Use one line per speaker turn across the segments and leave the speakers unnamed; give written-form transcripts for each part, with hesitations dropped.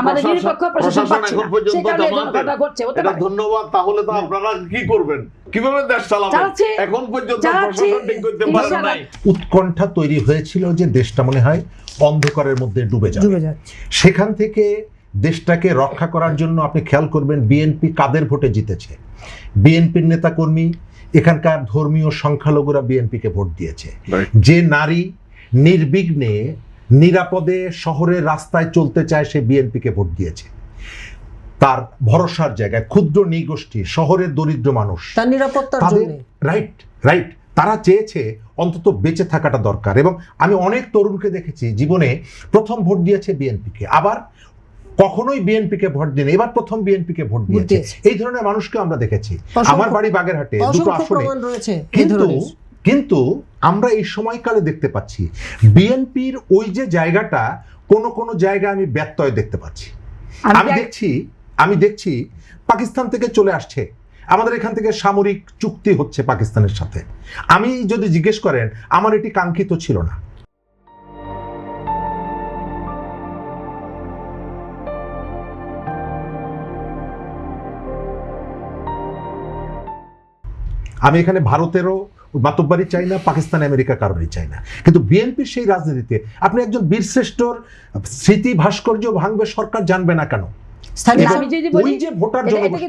আমাদের নিরপেক্ষ প্রশাসন পাচ্ছি না, সেই কারণে এই ঘটনা ঘটছে।
এটা ধন্যবাদ। তাহলে তো আপনারা কি করবেন, কিভাবে দেশ চালাবেন? এখন পর্যন্ত প্রশাসন ঠিক করতে পারেন নাই।
উৎকণ্ঠা তৈরি হয়েছিল যে দেশটা মনে হয় অন্ধকারের মধ্যে ডুবে যাবে। সেখান থেকে দেশটাকে রক্ষা করার জন্য আপনি খেয়াল করবেন বিএনপি কাদের ভোটে জিতেছে। বিএনপির নেতাকর্মী, এখানকার ধর্মীয় সংখ্যালঘুরা বিএনপিকে ভোট দিয়েছে। যে নারী নির্বিঘ্নে নিরাপদে শহরের রাস্তায় চলতে চায় সে বিএনপিকে ভোট দিয়েছে। তার ভরসার জায়গায় ক্ষুদ্র নৃগোষ্ঠী, শহরের দরিদ্র মানুষ,
তার নিরাপত্তার জন্য
রাইট তারা চেয়েছে অন্তত বেঁচে থাকাটা দরকার। এবং আমি অনেক তরুণকে দেখেছি জীবনে প্রথম ভোট দিয়েছে বিএনপিকে, আবার কখনোই বিএনপিকে ভোট দেন, এবার প্রথম বিএনপিকে ভোট দিয়েছে। এই ধরনের মানুষকে আমরা দেখেছি। আমার বাড়ি বাগেরহাটে, দুটো আসনে। কিন্তু আমরা এই সময়কালে দেখতে পাচ্ছি বিএনপির ওই যে জায়গাটা কোন কোন জায়গায় আমি ব্যত্যয় দেখতে পাচ্ছি। আমি দেখছি পাকিস্তান থেকে চলে আসছে, আমাদের এখান থেকে সামরিক চুক্তি হচ্ছে পাকিস্তানের সাথে। আমি যদি জিজ্ঞেস করেন, আমার এটি কাঙ্ক্ষিত ছিল না। আমি এখানে ভারতেরও মাতব্বারি চাই না, পাকিস্তান আমেরিকা কারোরই চাই না। কিন্তু বিএনপির সেই রাজনীতিতে আপনি একজন বীরশ্রেষ্ঠর স্মৃতি ভাস্কর্য ভাঙবে সরকার জানবে না কেন? ওই যে ভোটার জনগোষ্ঠী,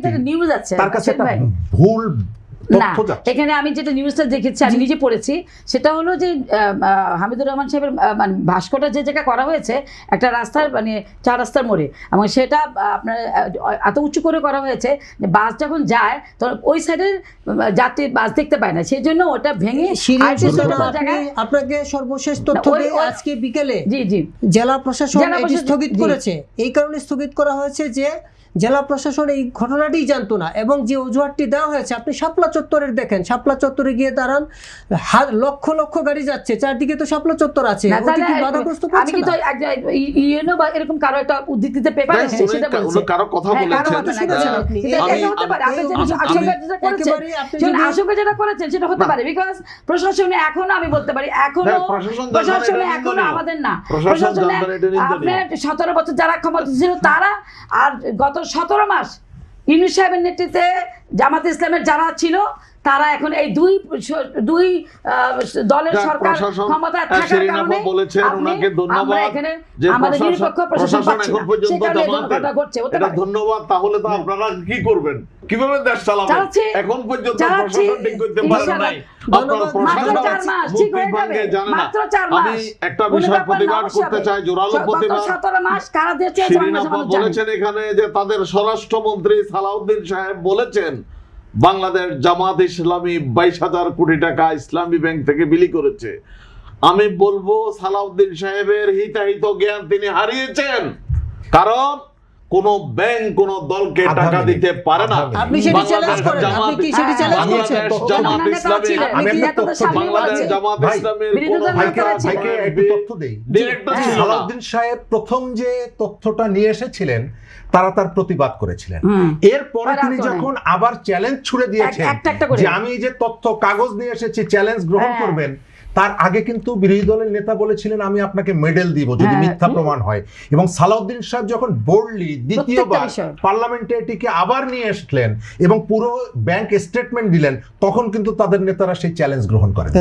তার কাছে একটা ভুল
না। এখানে আমি যেটা নিউজটা দেখেছি, আমি নিজে পড়েছি, সেটা হলো যে হামিদুর রহমান সাহেবের মানে ভাস্করটা যে জায়গায় করা হয়েছে একটা রাস্তার মানে 4 রাস্তার মোড়ে, এবং সেটা আপনার এত উঁচু করে করা হয়েছে যে বাস যখন যায় তখন ওই সাইডের যাত্রী বাস দেখতে পায় না, সেই জন্য ওটা ভেঙে
আপনাকে সর্বশেষ তথ্য দিয়ে আজকে বিকেলে জেলা প্রশাসন এটি স্থগিত করেছে। এই কারণে স্থগিত করা হয়েছে যে জেলা প্রশাসন এই ঘটনাটি জানতো না, এবং যে অজুহাতটি দেওয়া হয়েছে, আপনি শাপলা চত্বরের দেখেন, শাপলা চত্বরে গিয়ে দাঁড়ান, লক্ষ লক্ষ গাড়ি যাচ্ছে, চারদিকে তো শাপলা চত্বর আছে, বাধাগ্রস্ত করছে না।
বা এরকম কারো একটা উদ্ধৃতিতে পেপার এসেছে, সেটা বলছে
কারো কথা বলেছেন,
আশঙ্কা যেটা করেছেন সেটা হতে পারে, বিকজ প্রশাসনে এখনো আমি বলতে পারি প্রশাসনে এখনো আমাদের না, প্রশাসনে আপনার 17 বছর যারা ক্ষমতা ছিল তারা, আর গত 17 মাস ইউনূস সাহেবের নেতৃত্বে জামাত ইসলামের যারা ছিল তারা এখন এই দুই দলের সরকার ক্ষমতায় থাকার কারণে
ওনাকে ধন্যবাদ যে
আমাদের নিরপেক্ষ প্রশাসন পাচ্ছি না, সেই কারণে এই ঘটনা ঘটছে।
এটা ধন্যবাদ। তাহলে তো আপনারা কি করবেন, কিভাবে দেশ চালাবেন? এখন পর্যন্ত প্রশাসন ঠিক করতে পারেন নাই। আপনারা প্রশাসন মাত্র 4 মাস। আমি একটা বিষয় প্রতিবাদ করতে চাই, জোরালো প্রতিবাদ। 17 মাস কারা দিয়েছে বলেছেন এখানে যে তাদের স্বরাষ্ট্রমন্ত্রী সালাউদ্দিন সাহেব বলেছেন বাংলাদেশ জামাত ইসলামী 22,000 কোটি টাকা ইসলামী ব্যাংক থেকে বিলি করেছে। আমি বলবো সালাউদ্দিন সাহেবের হিতাহিত জ্ঞান তিনি হারিয়েছেন, কারণ কোন ব্যাংক কোন দলকে টাকা দিতে পারে না।
আপনি সেটা চ্যালেঞ্জ করেন, আপনি কি সেটা চ্যালেঞ্জ করছেন?
জামাত ইসলামী, বাংলাদেশ জামাত ইসলামের কোন
ভাইকে একটু তথ্য দেই। সালাউদ্দিন সাহেব প্রথম যে তথ্যটা নিয়ে এসেছিলেন তার প্রতিবাদ করেছিলেন। এরপরে তিনি যখন আবার চ্যালেঞ্জ ছুড়ে দিয়েছেন যে আমি যে তথ্য কাগজ নিয়ে এসেছি চ্যালেঞ্জ গ্রহণ করবেন, তার আগে কিন্তু বিরোধী দলের নেতা বলেছিলেন আমি আপনাকে মেডেল দিব যদি মিথ্যা প্রমাণ হয়। এবং সালাউদ্দিন সাহেব যখন বোল্ডলি দ্বিতীয়বার পার্লামেন্টে এটিকে আবার নিয়ে আসলেন এবং পুরো ব্যাংক স্টেটমেন্ট দিলেন, তখন কিন্তু তাদের নেতারা সেই চ্যালেঞ্জ গ্রহণ করেন।